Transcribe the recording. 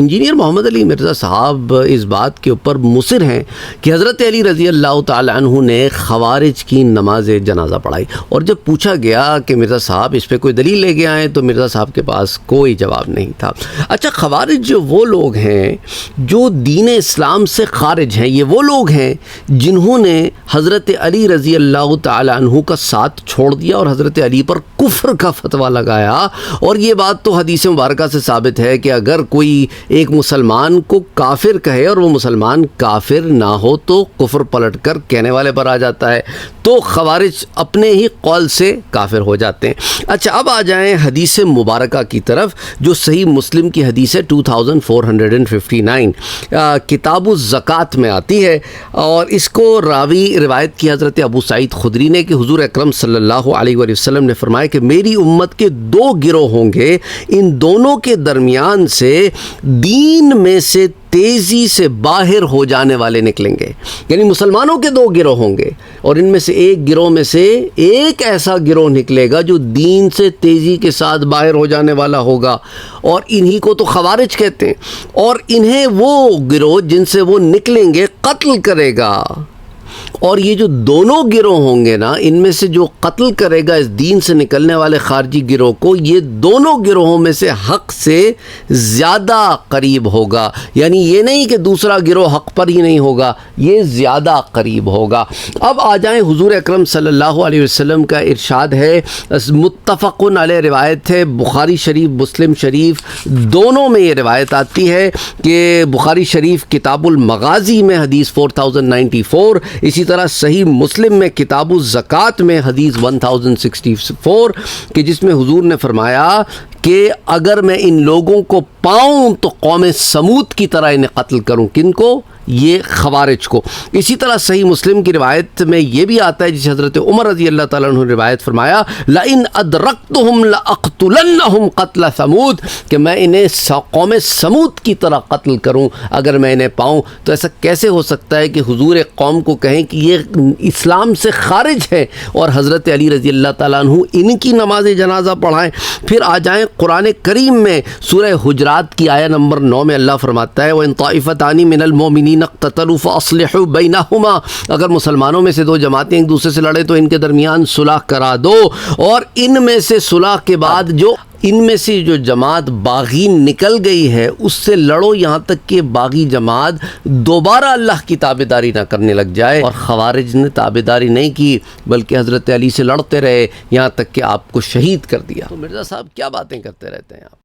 Engineer محمد علی مرزا صاحب اس بات کے اوپر مصر ہیں کہ حضرت علی رضی اللہ تعالی عنہ نے خوارج کی نماز جنازہ پڑھائی، اور جب پوچھا گیا کہ مرزا صاحب اس پہ کوئی دلیل لے کے آئیں تو مرزا صاحب کے پاس کوئی جواب نہیں تھا۔ اچھا، خوارج جو وہ لوگ ہیں جو دین اسلام سے خارج ہیں، یہ وہ لوگ ہیں جنہوں نے حضرت علی رضی اللہ تعالی عنہ کا ساتھ چھوڑ دیا اور حضرت علی پر کفر کا فتویٰ لگایا۔ اور یہ بات تو حدیث مبارکہ سے ثابت ہے کہ اگر کوئی ایک مسلمان کو کافر کہے اور وہ مسلمان کافر نہ ہو تو کفر پلٹ کر کہنے والے پر آ جاتا ہے، تو خوارج اپنے ہی قول سے کافر ہو جاتے ہیں۔ اچھا، اب آ جائیں حدیث مبارکہ کی طرف جو صحیح مسلم کی حدیث ہے 2459، کتاب الزکوٰۃ میں آتی ہے، اور اس کو راوی روایت کی حضرت ابو سعید خدری نے کہ حضور اکرم صلی اللہ علیہ وآلہ وسلم نے فرمایا کہ میری امت کے دو گروہ ہوں گے، ان دونوں کے درمیان سے دین میں سے تیزی سے باہر ہو جانے والے نکلیں گے، یعنی مسلمانوں کے دو گروہ ہوں گے، اور ان میں سے ایک گروہ میں سے ایک ایسا گروہ نکلے گا جو دین سے تیزی کے ساتھ باہر ہو جانے والا ہوگا، اور انہی کو تو خوارج کہتے ہیں، اور انہیں وہ گروہ جن سے وہ نکلیں گے قتل کرے گا۔ اور یہ جو دونوں گروہ ہوں گے نا، ان میں سے جو قتل کرے گا اس دین سے نکلنے والے خارجی گروہ کو، یہ دونوں گروہوں میں سے حق سے زیادہ قریب ہوگا، یعنی یہ نہیں کہ دوسرا گروہ حق پر ہی نہیں ہوگا، یہ زیادہ قریب ہوگا۔ اب آ جائیں حضور اکرم صلی اللہ علیہ وسلم کا ارشاد ہے، متفق علیہ روایت ہے، بخاری شریف مسلم شریف دونوں میں یہ روایت آتی ہے کہ بخاری شریف کتاب المغازی میں حدیث 4094، اسی طرح صحیح مسلم میں کتاب الزکوٰۃ میں حدیث 1064، کہ جس میں حضور نے فرمایا کہ اگر میں ان لوگوں کو پاؤں تو قوم سمود کی طرح انہیں قتل کروں۔ کن کو؟ یہ خوارج کو۔ اسی طرح صحیح مسلم کی روایت میں یہ بھی آتا ہے جسے حضرت عمر رضی اللہ تعالیٰ عنہ نے روایت فرمایا لَإِنْ أَدْرَكْتُهُمْ لَأَقْتُلَنَّهُمْ قَتْلَ ثَمُودَ، کہ میں انہیں قوم سمود کی طرح قتل کروں اگر میں انہیں پاؤں۔ تو ایسا کیسے ہو سکتا ہے کہ حضور ایک قوم کو کہیں کہ یہ اسلام سے خارج ہے اور حضرت علی رضی اللہ تعالیٰ عنہ ان کی نماز جنازہ پڑھائیں؟ پھر آ جائیں قرآن کریم میں سورہ حجرات کی آیہ نمبر 9 میں اللہ فرماتا ہے وَإِن طَائِفَتَانِ مِنَ الْمُؤْمِنِينَ اقتتلوا فاصلحوا بینہما، اگر مسلمانوں میں سے دو جماعتیں ایک دوسرے سے لڑے تو ان کے درمیان صلح کرا دو، اور ان میں سے صلح کے بعد ان میں سے جو جماعت باغی نکل گئی ہے اس سے لڑو یہاں تک کہ باغی جماعت دوبارہ اللہ کی تابعداری نہ کرنے لگ جائے۔ اور خوارج نے تابعداری نہیں کی بلکہ حضرت علی سے لڑتے رہے یہاں تک کہ آپ کو شہید کر دیا۔ تو مرزا صاحب کیا باتیں کرتے رہتے ہیں آپ؟